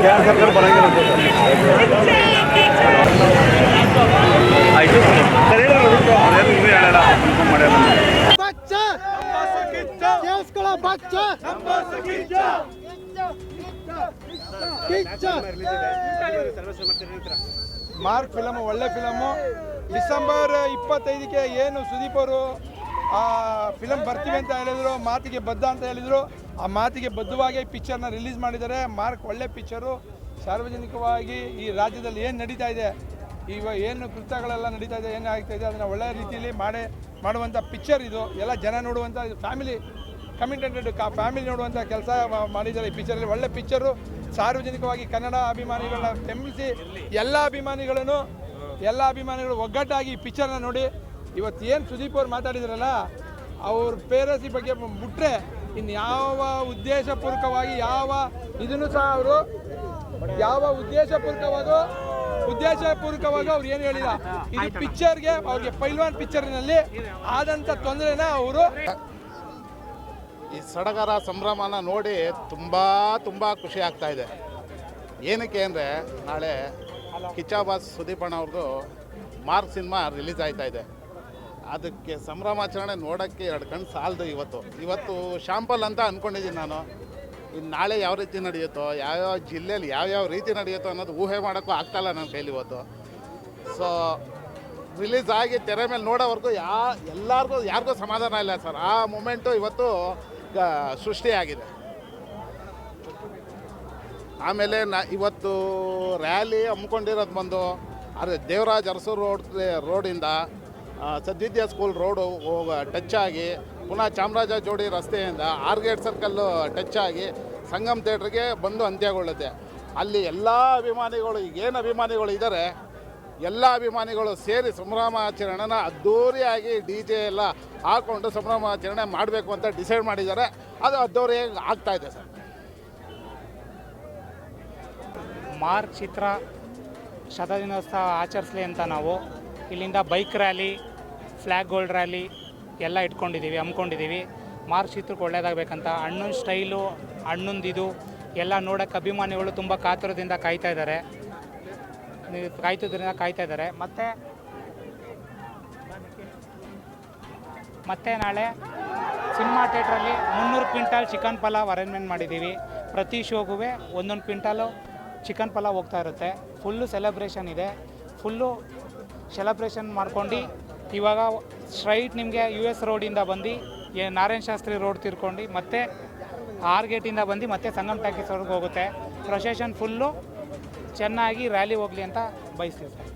ಕೇಂದ್ರ ಸರ್ಕಾರ ಬರಂಗಿಲ್ಲ ಆಯಿತು ಸರ್ ಹೇಳಿ ಹೇಳಲ್ಲ ಮಾರ್ಕ್ ಫಿಲಮ್ ಒಳ್ಳೆ ಫಿಲಮು. ಡಿಸೆಂಬರ್ 25ಕ್ಕೆ ಏನು ಸುದೀಪ್ ಅವರು ಆ ಫಿಲಮ್ ಬರ್ತೀವಿ ಅಂತ ಹೇಳಿದ್ರು, ಮಾತಿಗೆ ಬದ್ಧ ಅಂತ ಹೇಳಿದರು. ಆ ಮಾತಿಗೆ ಬದ್ಧವಾಗಿ ಪಿಕ್ಚರ್ನ ರಿಲೀಸ್ ಮಾಡಿದ್ದಾರೆ. ಮಾರ್ಕ್ ಒಳ್ಳೆ ಪಿಕ್ಚರು. ಸಾರ್ವಜನಿಕವಾಗಿ ಈ ರಾಜ್ಯದಲ್ಲಿ ಏನು ನಡೀತಾ ಇದೆ, ಇವಾಗ ಏನು ಕೃತ್ಯಗಳೆಲ್ಲ ನಡೀತಾ ಇದೆ, ಏನು ಆಗ್ತಾ ಇದೆ, ಅದನ್ನು ಒಳ್ಳೆಯ ರೀತಿಯಲ್ಲಿ ಮಾಡುವಂಥ ಪಿಕ್ಚರ್ ಇದು. ಎಲ್ಲ ಜನ ನೋಡುವಂಥ ಫ್ಯಾಮಿಲಿ ಕಮಿಟೆಡ್ ಫ್ಯಾಮಿಲಿ ನೋಡುವಂಥ ಕೆಲಸ ಮಾಡಿದ್ದಾರೆ ಈ ಪಿಕ್ಚರಲ್ಲಿ. ಒಳ್ಳೆ ಪಿಕ್ಚರು. ಸಾರ್ವಜನಿಕವಾಗಿ ಕನ್ನಡ ಅಭಿಮಾನಿಗಳನ್ನ ಬೆಂಬಲಿಸಿ ಎಲ್ಲ ಅಭಿಮಾನಿಗಳು ಒಗ್ಗಟ್ಟಾಗಿ ಈ ಪಿಕ್ಚರ್ನ ನೋಡಿ. ಇವತ್ತು ಏನು ಸುದೀಪ್ ಅವ್ರು ಮಾತಾಡಿದ್ರಲ್ಲ, ಅವ್ರ ಪೇರಸಿ ಬಗ್ಗೆ ಬಿಟ್ಟರೆ ಇನ್ನು ಯಾವ ಉದ್ದೇಶಪೂರ್ವಕವಾಗಿ ಇದನ್ನು ಸಹ ಅವರು ಯಾವ ಉದ್ದೇಶಪೂರ್ವಕವಾಗಿ ಅವ್ರು ಏನು ಹೇಳಿಲ್ಲ. ಇದು ಪಿಕ್ಚರ್ಗೆ ಅವ್ರಿಗೆ ಪೈಲ್ವಾನ್ ಪಿಕ್ಚರ್ನಲ್ಲಿ ಆದಂಥ ತೊಂದರೆನ ಅವರು ಈ ಸಡಗರ ಸಂಭ್ರಮನ ನೋಡಿ ತುಂಬ ಖುಷಿ ಆಗ್ತಾ ಇದೆ. ಏನಕ್ಕೆ ಅಂದರೆ ನಾಳೆ ಕಿಚ್ಚ ಬಾಸ್ ಸುದೀಪಣ್ಣ ಅವ್ರದ್ದು ಮಾರ್ಕ್ ಸಿನಿಮಾ ರಿಲೀಸ್ ಆಯ್ತಾ ಇದೆ. ಅದಕ್ಕೆ ಸಂಭ್ರಮಾಚರಣೆ ನೋಡೋಕ್ಕೆ 2 ಕಣ್ಣು ಸಾಲದು. ಇವತ್ತು ಶಾಂಪಲ್ ಅಂತ ಅಂದ್ಕೊಂಡಿದ್ದೀನಿ ನಾನು. ಇನ್ನು ನಾಳೆ ಯಾವ ರೀತಿ ನಡೆಯುತ್ತೋ, ಯಾವ್ಯಾವ ಜಿಲ್ಲೆಯಲ್ಲಿ ಯಾವ್ಯಾವ ರೀತಿ ನಡೆಯುತ್ತೋ ಅನ್ನೋದು ಊಹೆ ಮಾಡೋಕ್ಕೂ ಆಗ್ತಾಯಿಲ್ಲ ನನ್ನ ಕೈಲಿ ಇವತ್ತು. ಸೊ ರಿಲೀಸ್ ಆಗಿ ತೆರೆ ಮೇಲೆ ನೋಡೋವರೆಗೂ ಯಾರಿಗೂ ಸಮಾಧಾನ ಇಲ್ಲ ಸರ್. ಆ ಮೂಮೆಂಟು ಇವತ್ತು ಸೃಷ್ಟಿಯಾಗಿದೆ. ಆಮೇಲೆ ಇವತ್ತು ರ್ಯಾಲಿ ಹಮ್ಮಿಕೊಂಡಿರೋದು ಬಂದು ದೇವರಾಜ್ ಅರಸು ರೋಡಿಂದ ಸದ್ವಿದ್ಯಾ ಸ್ಕೂಲ್ ರೋಡು ಟಚ್ ಆಗಿ ಪುನಃ ಚಾಮರಾಜ ಜೋಡಿ ರಸ್ತೆಯಿಂದ ಆರ್ಗೇಟ್ ಸರ್ಕಲ್ಲು ಟಚ್ ಆಗಿ ಸಂಗಮ್ ಥಿಯೇಟ್ರಿಗೆ ಬಂದು ಅಂತ್ಯಗೊಳ್ಳುತ್ತೆ. ಅಲ್ಲಿ ಎಲ್ಲ ಅಭಿಮಾನಿಗಳು, ಈಗೇನು ಅಭಿಮಾನಿಗಳು ಇದ್ದಾರೆ, ಎಲ್ಲ ಅಭಿಮಾನಿಗಳು ಸೇರಿ ಸಂಭ್ರಮಾಚರಣೆನ ಅದ್ದೂರಿಯಾಗಿ DJ ಎಲ್ಲ ಹಾಕ್ಕೊಂಡು ಸಂಭ್ರಮಾಚರಣೆ ಮಾಡಬೇಕು ಅಂತ ಡಿಸೈಡ್ ಮಾಡಿದ್ದಾರೆ. ಅದು ಅದ್ದೂರಿಯಾಗಿ ಆಗ್ತಾಯಿದೆ ಸರ್. ಮಾರ್ಕ್ ಚಿತ್ರ ಶತದಿನೋತ್ಸವ ಆಚರಿಸಲಿ ಅಂತ ನಾವು ಇಲ್ಲಿಂದ bike rally, flag gold rally ಎಲ್ಲ ಹಮ್ಮಿಕೊಂಡಿದ್ದೀವಿ. ಮಾರ್ಕ್ ಚಿತ್ರಕ್ಕೆ ಒಳ್ಳೆಯದಾಗಬೇಕಂತ ಅಣ್ಣನ ಸ್ಟೈಲು, ಅಣ್ಣಂದಿದು ಎಲ್ಲ ನೋಡೋಕ್ಕೆ ಅಭಿಮಾನಿಗಳು ತುಂಬ ಕಾತುರದಿಂದ ಕಾಯ್ತಾ ಇದ್ದಾರೆ. ಮತ್ತು ನಾಳೆ ಸಿನಿಮಾ ಥಿಯೇಟ್ರಲ್ಲಿ 300 ಕ್ವಿಂಟಾಲ್ ಚಿಕನ್ ಪಲಾವ್ ಅರೇಂಜ್ಮೆಂಟ್ ಮಾಡಿದ್ದೀವಿ. ಪ್ರತಿ ಶೋಗೂ 1 ಕ್ವಿಂಟಾಲು ಚಿಕನ್ ಪಲಾವ್ ಹೋಗ್ತಾ ಇರುತ್ತೆ. ಫುಲ್ಲು ಸೆಲೆಬ್ರೇಷನ್ ಇದೆ. ಸೆಲೆಬ್ರೇಷನ್ ಮಾಡ್ಕೊಂಡು ಇವಾಗ ಸ್ಟ್ರೈಟ್ ನಿಮಗೆ US ರೋಡಿಂದ ಬಂದು ನಾರಾಯಣ ಶಾಸ್ತ್ರಿ ರೋಡ್ ತಿರ್ಕೊಂಡು ಮತ್ತೆ ಆರ್ಗೇಟಿಂದ ಬಂದು ಮತ್ತೆ ಸಂಗಮ್ ಟಾಕೀಸ್ ಅವ್ರಿಗೆ ಹೋಗುತ್ತೆ. ಪ್ರೊಸೆಷನ್ ಫುಲ್ಲು ಚೆನ್ನಾಗಿ ರ್ಯಾಲಿ ಹೋಗಲಿ ಅಂತ ಬಯಸ್ತೀವಿ ಸರ್.